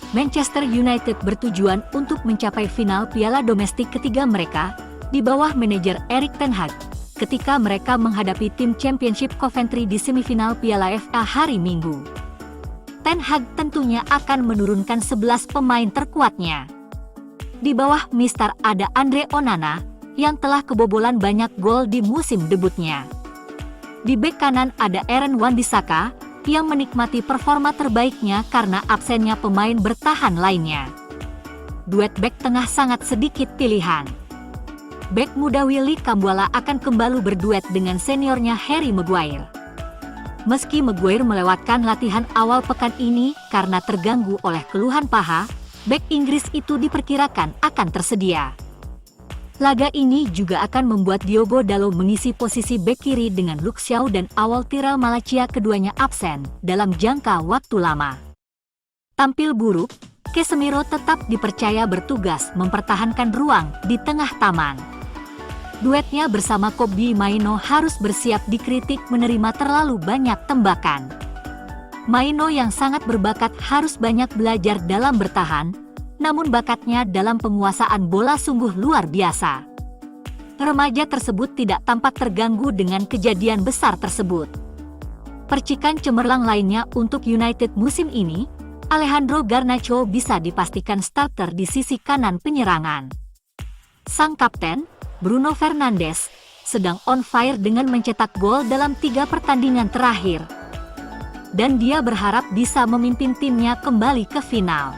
Manchester United bertujuan untuk mencapai final piala domestik ketiga mereka di bawah manajer Erik ten Hag ketika mereka menghadapi tim Championship Coventry di semifinal Piala FA hari Minggu. Ten Hag tentunya akan menurunkan 11 pemain terkuatnya. Di bawah Mister ada Andre Onana yang telah kebobolan banyak gol di musim debutnya. Di bek kanan ada Aaron Wan-Bissaka yang menikmati performa terbaiknya karena absennya pemain bertahan lainnya. Duet bek tengah sangat sedikit pilihan. Bek muda Willy Kambuala akan kembali berduet dengan seniornya Harry Maguire. Meski Maguire melewatkan latihan awal pekan ini karena terganggu oleh keluhan paha, bek Inggris itu diperkirakan akan tersedia. Laga ini juga akan membuat Diogo Dalot mengisi posisi bek kiri dengan Luke Shaw dan awal Tyrell Malacia keduanya absen dalam jangka waktu lama. Tampil buruk, Casemiro tetap dipercaya bertugas mempertahankan ruang di tengah taman. Duetnya bersama Kobbie Mainoo harus bersiap dikritik menerima terlalu banyak tembakan. Mainoo yang sangat berbakat harus banyak belajar dalam bertahan, namun bakatnya dalam penguasaan bola sungguh luar biasa. Remaja tersebut tidak tampak terganggu dengan kejadian besar tersebut. Percikan cemerlang lainnya untuk United musim ini, Alejandro Garnacho bisa dipastikan starter di sisi kanan penyerangan. Sang kapten, Bruno Fernandes, sedang on fire dengan mencetak gol dalam 3 pertandingan terakhir. Dan dia berharap bisa memimpin timnya kembali ke final.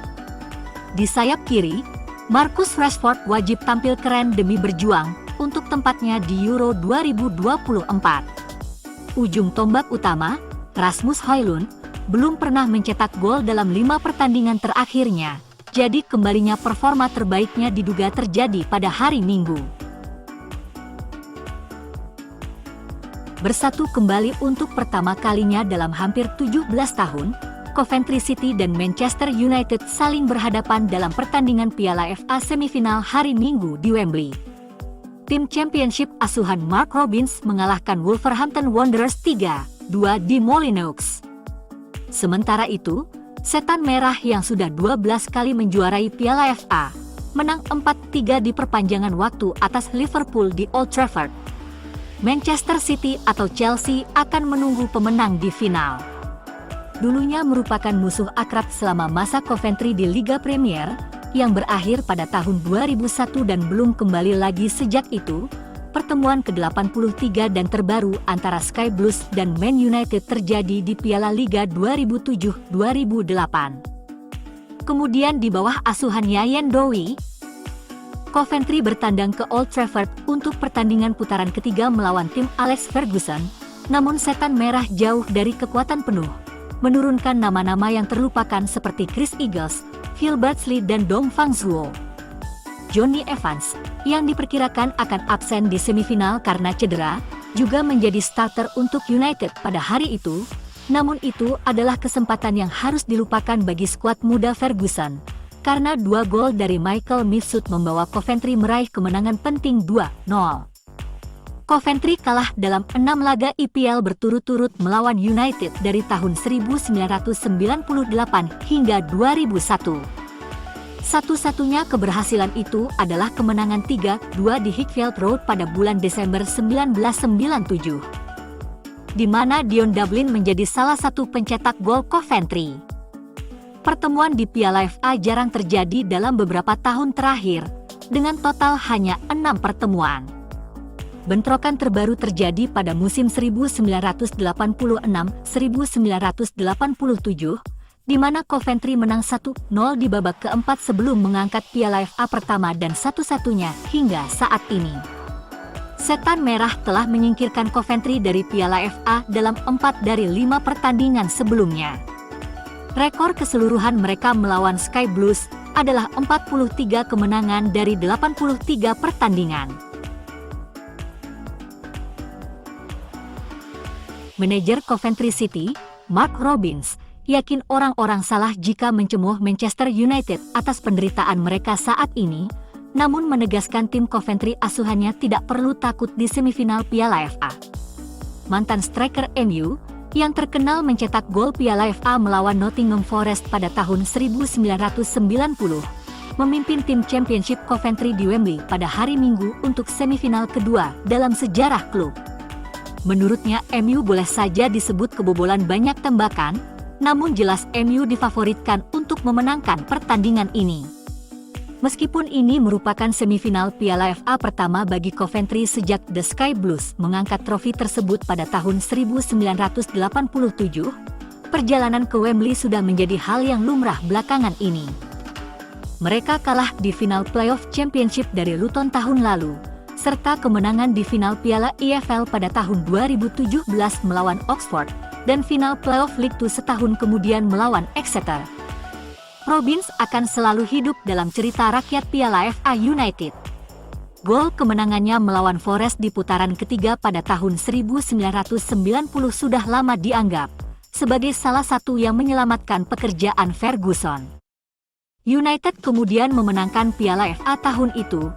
Di sayap kiri, Marcus Rashford wajib tampil keren demi berjuang untuk tempatnya di Euro 2024. Ujung tombak utama, Rasmus Højlund, belum pernah mencetak gol dalam 5 pertandingan terakhirnya, jadi kembalinya performa terbaiknya diduga terjadi pada hari Minggu. Bersatu kembali untuk pertama kalinya dalam hampir 17 tahun, Coventry City dan Manchester United saling berhadapan dalam pertandingan Piala FA semifinal hari Minggu di Wembley. Tim Championship asuhan Mark Robins mengalahkan Wolverhampton Wanderers 3-2 di Molineux. Sementara itu, Setan Merah yang sudah 12 kali menjuarai Piala FA, menang 4-3 di perpanjangan waktu atas Liverpool di Old Trafford. Manchester City atau Chelsea akan menunggu pemenang di final. Dulunya merupakan musuh akrab selama masa Coventry di Liga Premier, yang berakhir pada tahun 2001 dan belum kembali lagi sejak itu. Pertemuan ke-83 dan terbaru antara Sky Blues dan Man United terjadi di Piala Liga 2007-2008. Kemudian di bawah asuhan Yayan Dowie, Coventry bertandang ke Old Trafford untuk pertandingan putaran ketiga melawan tim Alex Ferguson, namun Setan Merah jauh dari kekuatan penuh, menurunkan nama-nama yang terlupakan seperti Chris Eagles, Phil Bardsley dan Dong Fangzhuo. Johnny Evans, yang diperkirakan akan absen di semifinal karena cedera, juga menjadi starter untuk United pada hari itu, namun itu adalah kesempatan yang harus dilupakan bagi skuad muda Ferguson, karena 2 gol dari Michael Mifsud membawa Coventry meraih kemenangan penting 2-0. Coventry kalah dalam 6 laga IPL berturut-turut melawan United dari tahun 1998 hingga 2001. Satu-satunya keberhasilan itu adalah kemenangan 3-2 di Hickfield Road pada bulan Desember 1997, di mana Dion Dublin menjadi salah satu pencetak gol Coventry. Pertemuan di Piala FA jarang terjadi dalam beberapa tahun terakhir, dengan total hanya 6 pertemuan. Bentrokan terbaru terjadi pada musim 1986-1987, di mana Coventry menang 1-0 di babak keempat sebelum mengangkat Piala FA pertama dan satu-satunya hingga saat ini. Setan Merah telah menyingkirkan Coventry dari Piala FA dalam 4 dari 5 pertandingan sebelumnya. Rekor keseluruhan mereka melawan Sky Blues adalah 43 kemenangan dari 83 pertandingan. Manajer Coventry City, Mark Robins, yakin orang-orang salah jika mencemuh Manchester United atas penderitaan mereka saat ini, namun menegaskan tim Coventry asuhannya tidak perlu takut di semifinal Piala FA. Mantan striker MU, yang terkenal mencetak gol Piala FA melawan Nottingham Forest pada tahun 1990, memimpin tim Championship Coventry di Wembley pada hari Minggu untuk semifinal kedua dalam sejarah klub. Menurutnya, MU boleh saja disebut kebobolan banyak tembakan, namun jelas MU difavoritkan untuk memenangkan pertandingan ini. Meskipun ini merupakan semifinal Piala FA pertama bagi Coventry sejak The Sky Blues mengangkat trofi tersebut pada tahun 1987, perjalanan ke Wembley sudah menjadi hal yang lumrah belakangan ini. Mereka kalah di final playoff Championship dari Luton tahun lalu, serta kemenangan di final Piala EFL pada tahun 2017 melawan Oxford, dan final playoff League 2 setahun kemudian melawan Exeter. Robins akan selalu hidup dalam cerita rakyat Piala FA United. Gol kemenangannya melawan Forest di putaran ketiga pada tahun 1990 sudah lama dianggap sebagai salah satu yang menyelamatkan pekerjaan Ferguson. United kemudian memenangkan Piala FA tahun itu,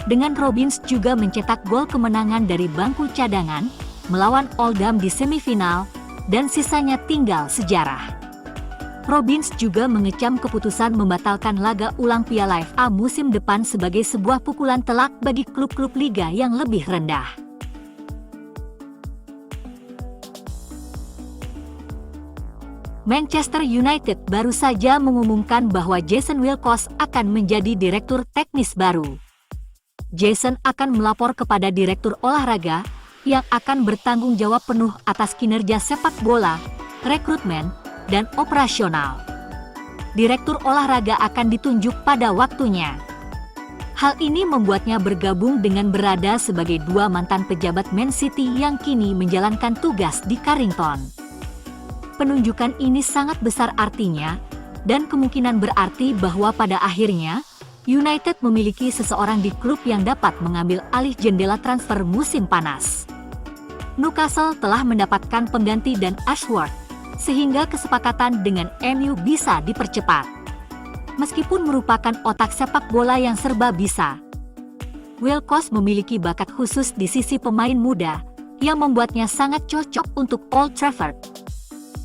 dengan Robins juga mencetak gol kemenangan dari bangku cadangan, melawan Oldham di semifinal, dan sisanya tinggal sejarah. Robins juga mengecam keputusan membatalkan laga ulang Piala FA musim depan sebagai sebuah pukulan telak bagi klub-klub liga yang lebih rendah. Manchester United baru saja mengumumkan bahwa Jason Wilcox akan menjadi direktur teknis baru. Jason akan melapor kepada direktur olahraga, yang akan bertanggung jawab penuh atas kinerja sepak bola, rekrutmen, dan operasional. Direktur olahraga akan ditunjuk pada waktunya. Hal ini membuatnya bergabung dengan berada sebagai dua mantan pejabat Man City yang kini menjalankan tugas di Carrington. Penunjukan ini sangat besar artinya, dan kemungkinan berarti bahwa pada akhirnya, United memiliki seseorang di klub yang dapat mengambil alih jendela transfer musim panas. Newcastle telah mendapatkan pengganti Dan Ashworth, sehingga kesepakatan dengan MU bisa dipercepat. Meskipun merupakan otak sepak bola yang serba bisa, Wilcox memiliki bakat khusus di sisi pemain muda, yang membuatnya sangat cocok untuk Old Trafford.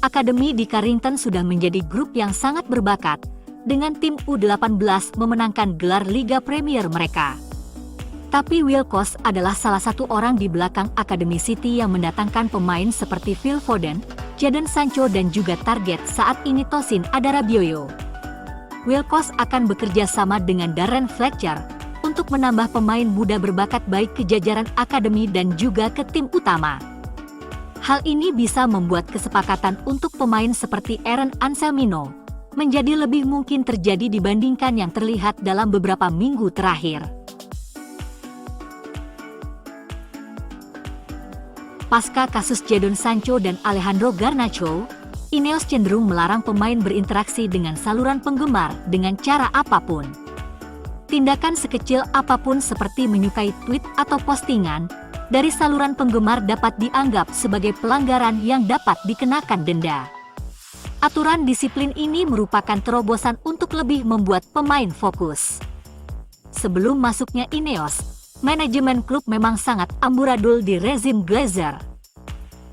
Akademi di Carrington sudah menjadi grup yang sangat berbakat, dengan tim U18 memenangkan gelar Liga Premier mereka. Tapi Wilcox adalah salah satu orang di belakang Akademi City yang mendatangkan pemain seperti Phil Foden, Jadon Sancho dan juga target saat ini Tosin Adarabioyo. Wilcox akan bekerja sama dengan Darren Fletcher untuk menambah pemain muda berbakat baik ke jajaran akademi dan juga ke tim utama. Hal ini bisa membuat kesepakatan untuk pemain seperti Aaron Anselmino menjadi lebih mungkin terjadi dibandingkan yang terlihat dalam beberapa minggu terakhir. Pasca kasus Jadon Sancho dan Alejandro Garnacho, Ineos cenderung melarang pemain berinteraksi dengan saluran penggemar dengan cara apapun. Tindakan sekecil apapun seperti menyukai tweet atau postingan dari saluran penggemar dapat dianggap sebagai pelanggaran yang dapat dikenakan denda. Aturan disiplin ini merupakan terobosan untuk lebih membuat pemain fokus. Sebelum masuknya Ineos, manajemen klub memang sangat amburadul di rezim Glazer.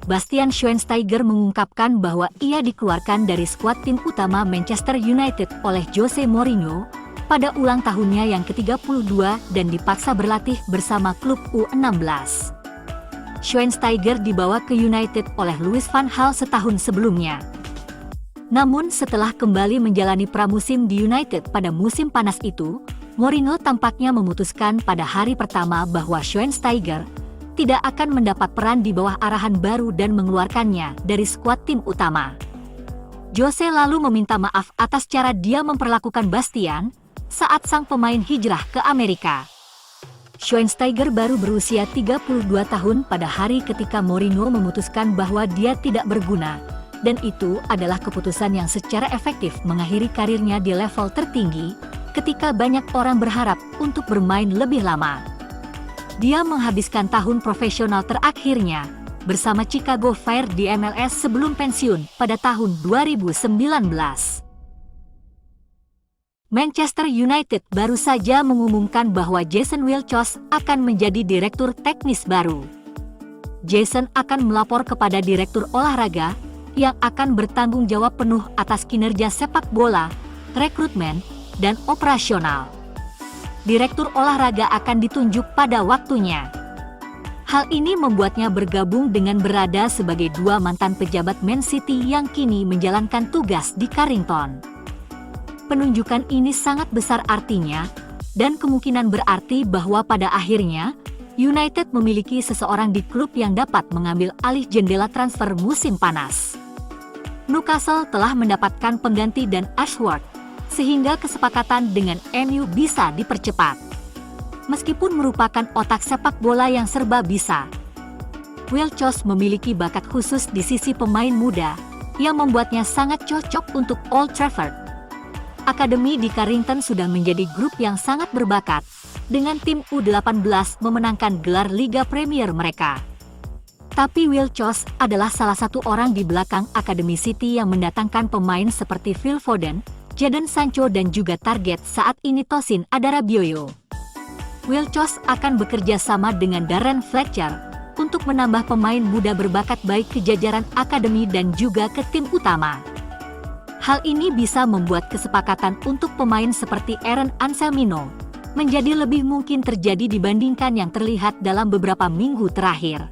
Bastian Schweinsteiger mengungkapkan bahwa ia dikeluarkan dari skuad tim utama Manchester United oleh Jose Mourinho pada ulang tahunnya yang ke-32 dan dipaksa berlatih bersama klub U16. Schweinsteiger dibawa ke United oleh Louis van Gaal setahun sebelumnya. Namun setelah kembali menjalani pramusim di United pada musim panas itu, Mourinho tampaknya memutuskan pada hari pertama bahwa Schweinsteiger tidak akan mendapat peran di bawah arahan baru dan mengeluarkannya dari skuad tim utama. Jose lalu meminta maaf atas cara dia memperlakukan Bastian saat sang pemain hijrah ke Amerika. Schweinsteiger baru berusia 32 tahun pada hari ketika Mourinho memutuskan bahwa dia tidak berguna, dan itu adalah keputusan yang secara efektif mengakhiri karirnya di level tertinggi, ketika banyak orang berharap untuk bermain lebih lama. Dia menghabiskan tahun profesional terakhirnya bersama Chicago Fire di MLS sebelum pensiun pada tahun 2019. Manchester United baru saja mengumumkan bahwa Jason Wilcox akan menjadi direktur teknis baru. Jason akan melapor kepada direktur olahraga, yang akan bertanggung jawab penuh atas kinerja sepak bola, rekrutmen, dan operasional. Direktur olahraga akan ditunjuk pada waktunya. Hal ini membuatnya bergabung dengan berada sebagai dua mantan pejabat Man City yang kini menjalankan tugas di Carrington. Penunjukan ini sangat besar artinya, dan kemungkinan berarti bahwa pada akhirnya, United memiliki seseorang di klub yang dapat mengambil alih jendela transfer musim panas. Newcastle telah mendapatkan pengganti Dan Ashworth, sehingga kesepakatan dengan MU bisa dipercepat. Meskipun merupakan otak sepak bola yang serba bisa, Wiltshire memiliki bakat khusus di sisi pemain muda, yang membuatnya sangat cocok untuk Old Trafford. Akademi di Carrington sudah menjadi grup yang sangat berbakat, dengan tim U18 memenangkan gelar Liga Premier mereka. Tapi Wiltshire adalah salah satu orang di belakang Akademi City yang mendatangkan pemain seperti Phil Foden, Jadon Sancho dan juga target saat ini Tosin Adarabioyo. Wiltshire akan bekerja sama dengan Darren Fletcher untuk menambah pemain muda berbakat baik ke jajaran akademi dan juga ke tim utama. Hal ini bisa membuat kesepakatan untuk pemain seperti Aaron Anselmino menjadi lebih mungkin terjadi dibandingkan yang terlihat dalam beberapa minggu terakhir.